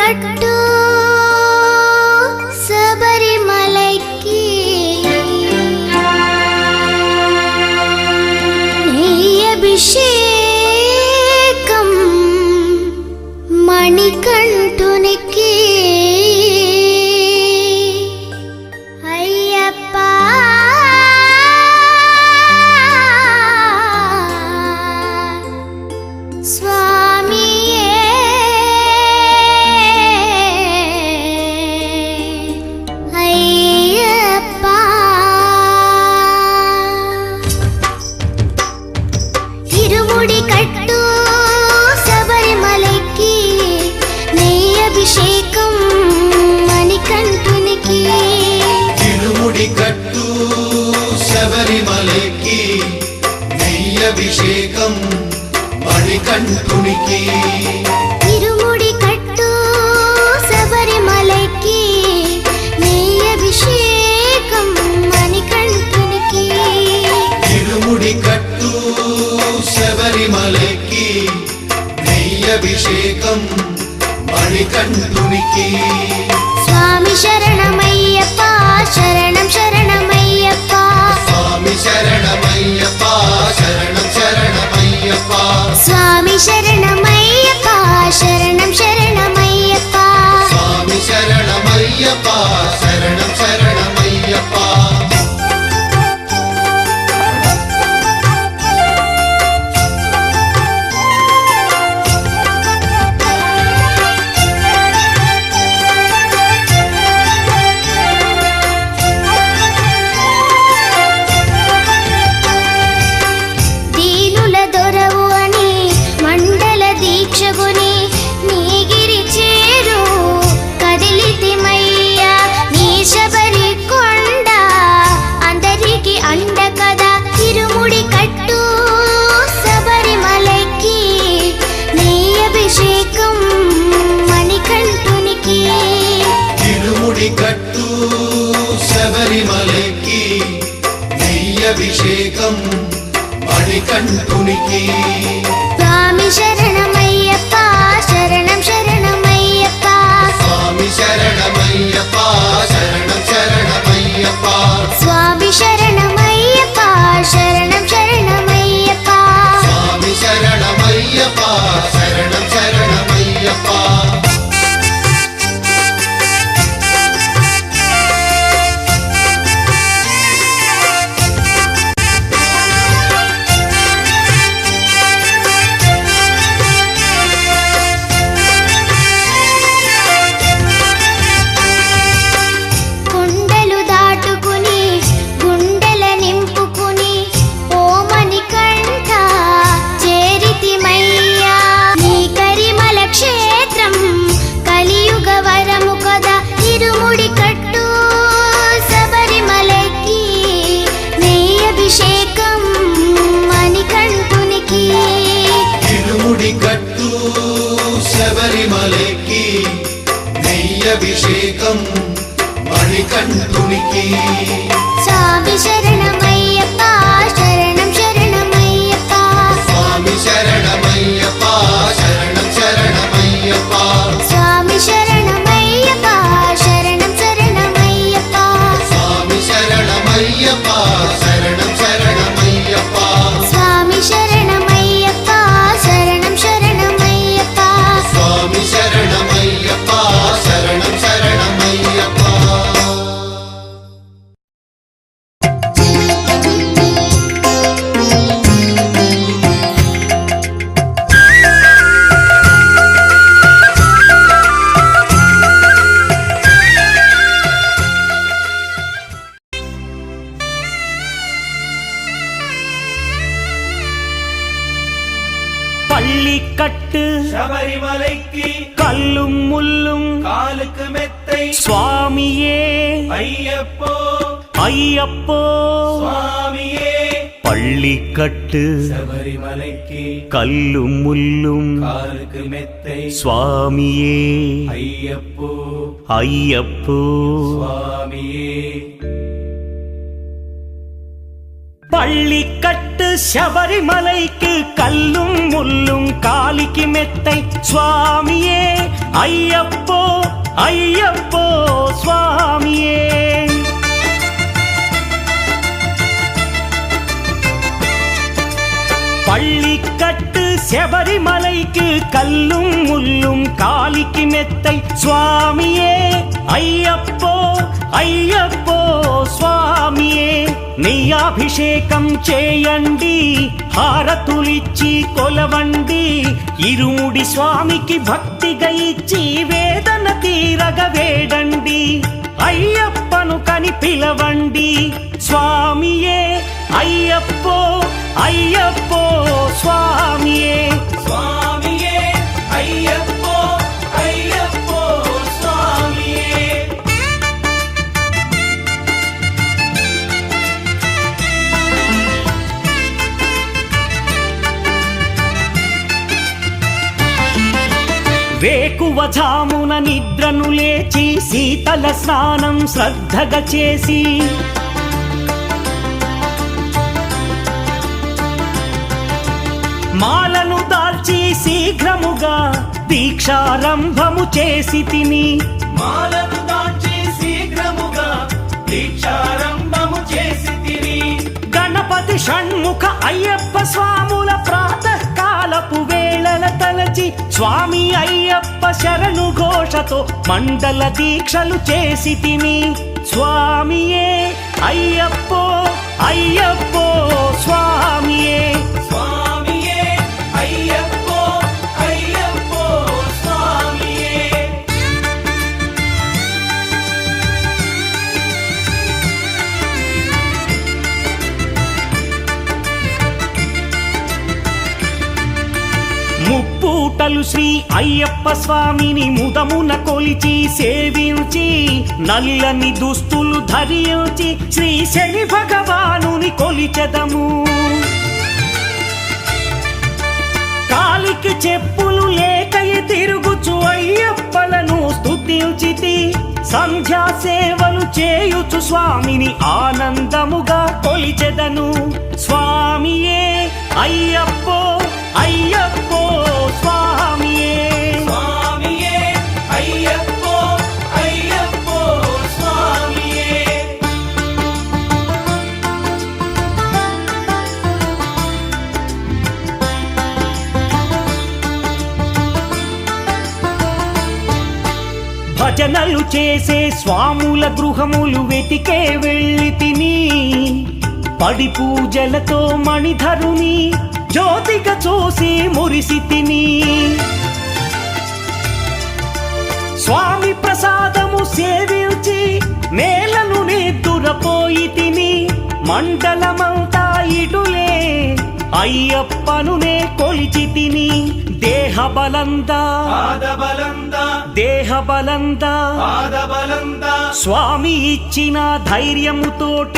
కట్టు శబరిమలైకి నెయ్యభిషేకం మణికంఠునికి అయ్యప్ప స్వామియే అయ్యప్ప ఇరుముడి కట్టు శబరిమలైకి నెయ్యభిషేకం మణికంఠునికి ఇరుముడి కట్టు శబరిమలైకి నెయ్యభిషేకం మణికంఠునికి ఇరుముడి కట్టు శబరిమలైకి నెయ్యభిషేకం మణికంఠునికి ఇరుముడి కట్టు శబరిమలైకి నెయ్యభిషేకం మణికంఠునికి స్వామి శరణమయ్యప్ప శరణం శరణమయ్యప్ప స్వామి శరణమయ్యప్ప శరణం శరణమయ్యప్ప స్వామి శరణమయ్యప్ప శరణం శరణమయ్యప్ప స్వామి శరణమయ్యప్ప శరణం శరణమయ్యప్ప దీనుల దొరవు అని మండల దీక్షగుని నీగిరి చేరు కదిలితిమయ్యా నీ శబరి కొండ అందరికి అండ కదా ఇరుముడి కట్టు శబరిమలైకి నెయ్యభిషేకం మణికంఠునికి ఇరుముడి కట్టు శబరిమలైకి నెయ్యభిషేకం మణికంఠునికి స్వామి శరణమయ్యప్ప శరణం శరణమయ్యప్ప స్వామి శరణమయ్యప్ప శరణం శరణమయ్యప్ప స్వామి శరణమయ్యప్ప శరణం శరణమయ్యప్ప స్వామి శరణమయ్యప్ప శరణం శరణమయ్యప్ప కొండలు దాటుకుని గుండెల నింపుకుని ఓ మణికంఠ చేరితిమయ్యా నీ కరిమల క్షేత్రం కలియుగ వరము కదా ఇరుముడి కట్టు శబరిమలైకి నెయ్యభిషేకం మణికంఠునికి ఇరుముడి కట్టు శబరిమలైకి నెయ్యభిషేకం మణికంఠునికి స్వామి శరణమయ్యప్ప శరణం శరణమయ్యప్ప స్వామి శరణమయ్యప్ప శరణం శరణమయ్యప్ప స్వామి శరణమయ్యప్ప శరణం శరణమయ్యప్ప స్వామి శరణమయ్యప్ప శరణం శరణమయ్యప్ప స్వామి శరణమయ్యప్ప శరణం శరణమయ్యప్ప స్వామి శరణమయ్యప్ప శరణం శరణమయ్యప్ప பள்ளிக்கட்டு சபரிமலைக்கு கல்லும் முள்ளும் காலுக்கு மெத்தை சுவாமியே ஐயப்போ ஐயப்போ சுவாமியே பள்ளிக்கட்டு சபரிமலைக்கு கல்லும் முள்ளும் காலுக்கு மெத்தை சுவாமியே ஐயப்போ ஐயப்போ சுவாமியே பள்ளிக்கட்டு சபரிமலைக்கு கல்லும் முள்ளும் காலிக்கு மெத்தை சுவாமியே అయ్యప్పో అయ్యప్పో స్వామియే. பள்ளிக்கட்டு செபரிமலைக்கு கல்லும் முள்ளும் காலிக்கு மெத்தை சுவாமியே అయ్యప్పో అయ్యప్పో స్వామియే. నెయ్యాభిషేకం చేయండి, హారతులిచ్చి కొలవండి, ఇరుముడి స్వామికి భక్తిగా ఇచ్చి వేదన తీరగ వేడండి. అయ్యప్పను కని పిలవండి స్వామియే అయ్యప్పో అయ్యప్పో స్వామియే. స్వామియే అయ్యప్పో అయ్యప్పో స్వామియే. వేకువజామున నిద్రను లేచి శీతల స్నానం శ్రద్ధగా చేసి మాలను దాల్చి శీఘ్రముగా దీక్షారంభము చేసి తిని. మాలను దాల్చి శీఘ్రముగా దీక్షారంభము చేసి తిని. గణపతి షణ్ముఖ అయ్యప్ప స్వాముల ప్రాతకాలపు వేళల తలచి స్వామి అయ్యప్ప శరణు ఘోషతో మండల దీక్షలు చేసి తిని. స్వామియే అయ్యప్పో అయ్యప్పో స్వామియే. స్వామియే అయ్యప్పో అయ్యప్పో స్వామియే. ముప్పూటలు శ్రీ అయ్యప్ప స్వామిని ముదమున కొలిచి సేవించి, నల్లని దుస్తులు ధరించి శ్రీ శని భగవానుని కొలిచెదము. కాలికి చెప్పులు లేకయ తిరుగుచు అయ్యప్పలను స్తుతించితి. సంధ్యా సేవలు చేయుచు స్వామిని ఆనందముగా కొలిచెదను. స్వామియే అయ్యప్పో అయ్యప్పో స్వామియే. స్వామియే అయ్యప్పో అయ్యప్పో స్వామియే. భజనలు చేసే స్వాముల గృహములు వెతికే వెళ్ళి తిని. పడి పూజలతో మణిధరుని జ్యోతిగా చూసి మురిసి తిని. స్వామి ప్రసాదము సేవించి నేలను నిద్దురపోయి తిని. మండలమంతా ఇటులే అయ్యప్పనునే కొలిచి తిని. దేహబలందా దేహబలందా స్వామి ఇచ్చిన ధైర్యముతోటి